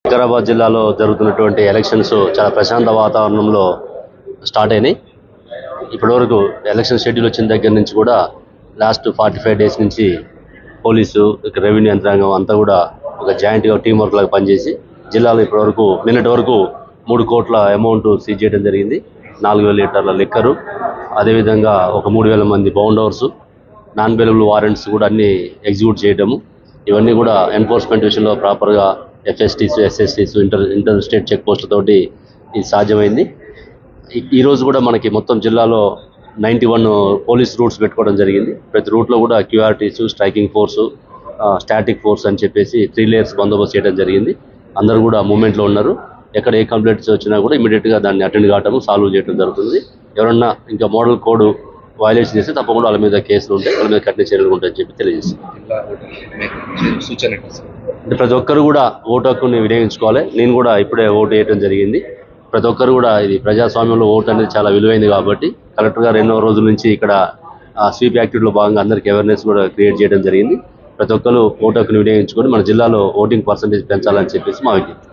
వికారాబాద్ జిల్లాలో జరుగుతున్నటువంటి ఎలక్షన్స్ చాలా ప్రశాంత వాతావరణంలో స్టార్ట్ అయినాయి. ఇప్పటివరకు ఎలక్షన్ షెడ్యూల్ వచ్చిన దగ్గర నుంచి కూడా లాస్ట్ 45 డేస్ నుంచి పోలీసు, రెవెన్యూ యంత్రాంగం అంతా కూడా ఒక జాయింట్గా టీం వర్క్ లాగా పనిచేసి జిల్లాలో ఇప్పటివరకు నిన్నటి వరకు 3 కోట్ల అమౌంట్ సీజ్ చేయడం జరిగింది. 4,000 లీటర్ల లిక్కరు, అదేవిధంగా ఒక 3,000 మంది bound hours, non bailable warrants కూడా అన్ని ఎగ్జిక్యూట్ చేయడము. ఇవన్నీ కూడా ఎన్ఫోర్స్మెంట్ విషయంలో ప్రాపర్గా FSTs, SSTs, inter state check పోస్టులతోటి ఇది సాధ్యమైంది. ఈరోజు కూడా మనకి మొత్తం జిల్లాలో 91 పోలీస్ రూట్స్ పెట్టుకోవడం జరిగింది. ప్రతి రూట్లో కూడా QRTs, striking force, static force అని చెప్పేసి 3 లేయర్స్ బందోబస్తు చేయడం జరిగింది. అందరూ కూడా మూమెంట్లో ఉన్నారు. ఎక్కడ ఏ కంప్లైంట్స్ వచ్చినా కూడా ఇమీడియట్గా దాన్ని అటెండ్ కావటం, సాల్వ్ చేయడం జరుగుతుంది. ఎవరన్నా ఇంకా మోడల్ కోడ్ వైలేషన్ చేస్తే తప్పకుండా వాళ్ళ మీద కేసులు ఉంటాయి, వాళ్ళ మీద కఠిన చర్యలు ఉంటాయని చెప్పి తెలియజేస్తుంది. అంటే ప్రతి ఒక్కరు కూడా ఓటు హక్కుని వినియోగించుకోవాలి. నేను కూడా ఇప్పుడే ఓటు వేయడం జరిగింది. ప్రతి ఒక్కరు కూడా ఇది ప్రజాస్వామ్యంలో ఓటు అనేది చాలా విలువైంది కాబట్టి కలెక్టర్ గారు ఎన్నో రోజుల నుంచి ఇక్కడ స్వీప్ యాక్టివిటీలో భాగంగా అందరికీ అవేర్నెస్ కూడా క్రియేట్ చేయడం జరిగింది. ప్రతి ఒక్కరు ఓటు హక్కుని వినియోగించుకొని మన జిల్లాలో ఓటింగ్ పర్సంటేజ్ పెంచాలని చెప్పేసి మా విజ్ఞప్తి.